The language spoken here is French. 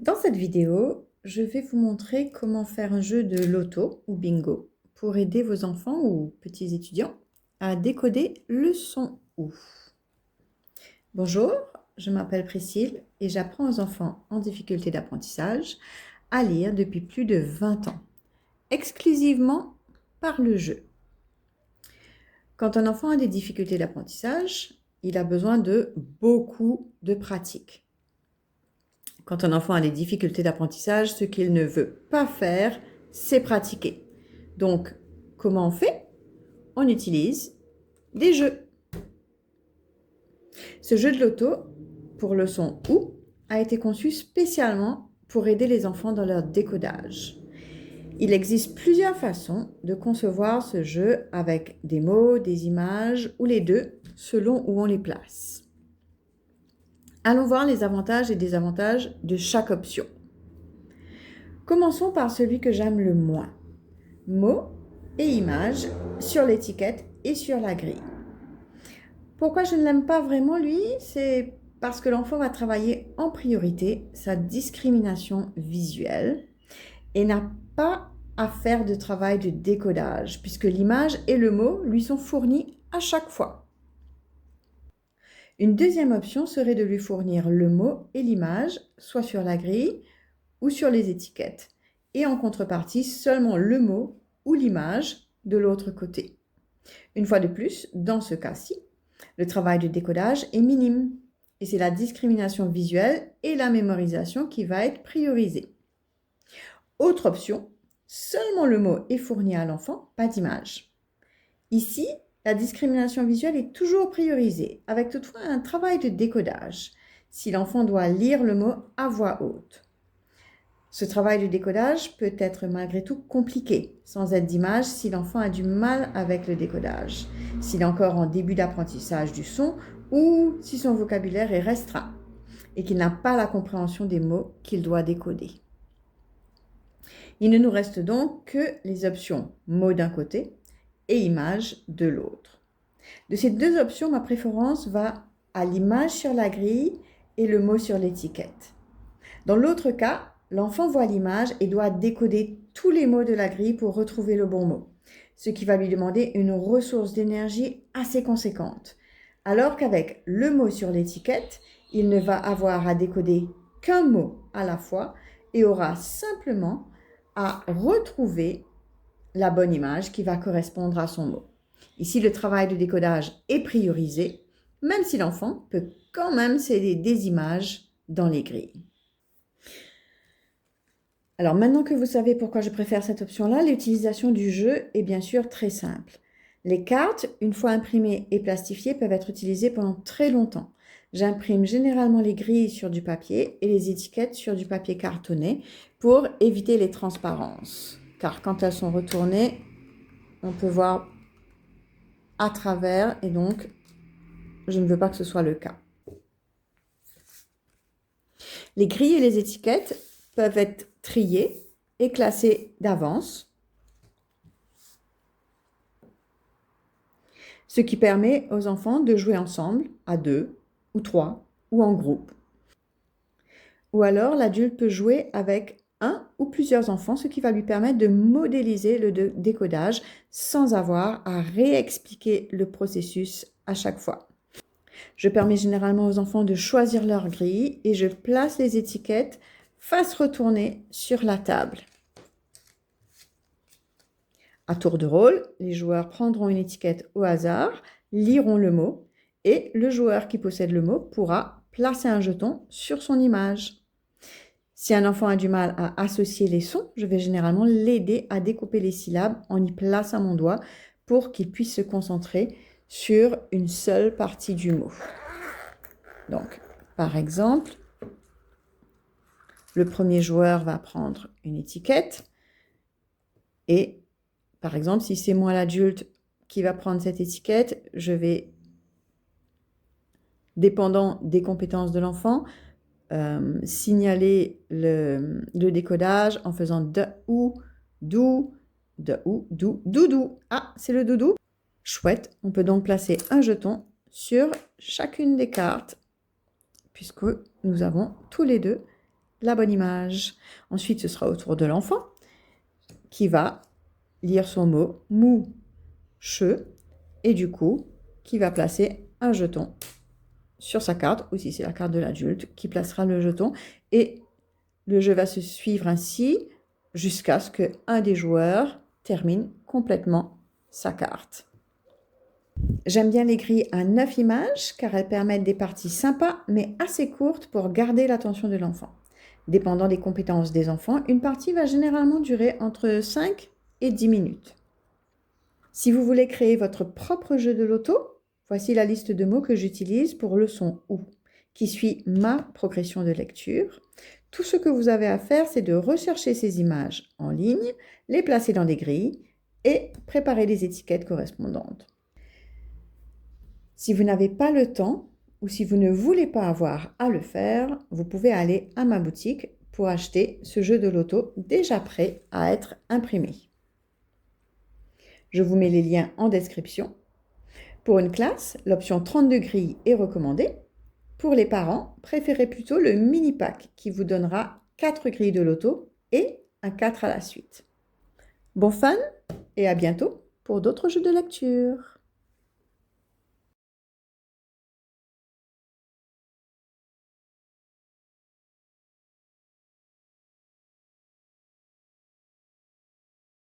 Dans cette vidéo, je vais vous montrer comment faire un jeu de loto ou bingo pour aider vos enfants ou petits étudiants à décoder le son OU. Bonjour, je m'appelle Priscille et j'apprends aux enfants en difficulté d'apprentissage à lire depuis plus de 20 ans, exclusivement par le jeu. Quand un enfant a des difficultés d'apprentissage, il a besoin de beaucoup de pratique. Quand un enfant a des difficultés d'apprentissage, ce qu'il ne veut pas faire, c'est pratiquer. Donc, comment on fait? On utilise des jeux. Ce jeu de loto, pour le son OU, a été conçu spécialement pour aider les enfants dans leur décodage. Il existe plusieurs façons de concevoir ce jeu avec des mots, des images ou les deux, selon où on les place. Allons voir les avantages et désavantages de chaque option. Commençons par celui que j'aime le moins. Mots et images sur l'étiquette et sur la grille. Pourquoi je ne l'aime pas vraiment lui? C'est parce que l'enfant va travailler en priorité sa discrimination visuelle et n'a pas à faire de travail de décodage puisque l'image et le mot lui sont fournis à chaque fois. Une deuxième option serait de lui fournir le mot et l'image, soit sur la grille ou sur les étiquettes, et en contrepartie seulement le mot ou l'image de l'autre côté. Une fois de plus, dans ce cas-ci, le travail de décodage est minime et c'est la discrimination visuelle et la mémorisation qui va être priorisée. Autre option, seulement le mot est fourni à l'enfant, pas d'image. Ici, la discrimination visuelle est toujours priorisée, avec toutefois un travail de décodage, si l'enfant doit lire le mot à voix haute. Ce travail de décodage peut être malgré tout compliqué, sans aide d'image, si l'enfant a du mal avec le décodage, s'il est encore en début d'apprentissage du son ou si son vocabulaire est restreint et qu'il n'a pas la compréhension des mots qu'il doit décoder. Il ne nous reste donc que les options mots d'un côté et images de l'autre. De ces deux options, ma préférence va à l'image sur la grille et le mot sur l'étiquette. Dans l'autre cas, l'enfant voit l'image et doit décoder tous les mots de la grille pour retrouver le bon mot, ce qui va lui demander une ressource d'énergie assez conséquente. Alors qu'avec le mot sur l'étiquette, il ne va avoir à décoder qu'un mot à la fois et aura simplement à retrouver la bonne image qui va correspondre à son mot. Ici, le travail de décodage est priorisé, même si l'enfant peut quand même s'aider des images dans les grilles. Alors maintenant que vous savez pourquoi je préfère cette option-là, l'utilisation du jeu est bien sûr très simple. Les cartes, une fois imprimées et plastifiées, peuvent être utilisées pendant très longtemps. J'imprime généralement les grilles sur du papier et les étiquettes sur du papier cartonné pour éviter les transparences. Car quand elles sont retournées, on peut voir à travers et donc je ne veux pas que ce soit le cas. Les grilles et les étiquettes peuvent être triées et classées d'avance, ce qui permet aux enfants de jouer ensemble à 2 ou 3 ou en groupe. Ou alors l'adulte peut jouer avec un ou plusieurs enfants, ce qui va lui permettre de modéliser le décodage sans avoir à réexpliquer le processus à chaque fois. Je permets généralement aux enfants de choisir leur grille et je place les étiquettes face retournée sur la table. À tour de rôle, les joueurs prendront une étiquette au hasard, liront le mot et le joueur qui possède le mot pourra placer un jeton sur son image. Si un enfant a du mal à associer les sons, je vais généralement l'aider à découper les syllabes en y plaçant mon doigt pour qu'il puisse se concentrer sur une seule partie du mot. Donc, par exemple, le premier joueur va prendre une étiquette et, par exemple, si c'est moi l'adulte qui va prendre cette étiquette, je vais, dépendant des compétences de l'enfant, signaler le décodage en faisant de ou, dou, doudou. Ah, c'est le doudou. Chouette, on peut donc placer un jeton sur chacune des cartes puisque nous avons tous les deux la bonne image. Ensuite, ce sera au tour de l'enfant qui va lire son mot mou, che, et du coup, qui va placer un jeton sur sa carte, ou si c'est la carte de l'adulte, qui placera le jeton. Et le jeu va se suivre ainsi jusqu'à ce qu'un des joueurs termine complètement sa carte. J'aime bien les grilles à 9 images car elles permettent des parties sympas mais assez courtes pour garder l'attention de l'enfant. Dépendant des compétences des enfants, une partie va généralement durer entre 5 et 10 minutes. Si vous voulez créer votre propre jeu de loto, voici la liste de mots que j'utilise pour le son OU, qui suit ma progression de lecture. Tout ce que vous avez à faire, c'est de rechercher ces images en ligne, les placer dans des grilles et préparer les étiquettes correspondantes. Si vous n'avez pas le temps ou si vous ne voulez pas avoir à le faire, vous pouvez aller à ma boutique pour acheter ce jeu de loto déjà prêt à être imprimé. Je vous mets les liens en description. Pour une classe, l'option 32 grilles est recommandée. Pour les parents, préférez plutôt le mini pack qui vous donnera 4 grilles de loto et un 4 à la suite. Bon fun et à bientôt pour d'autres jeux de lecture.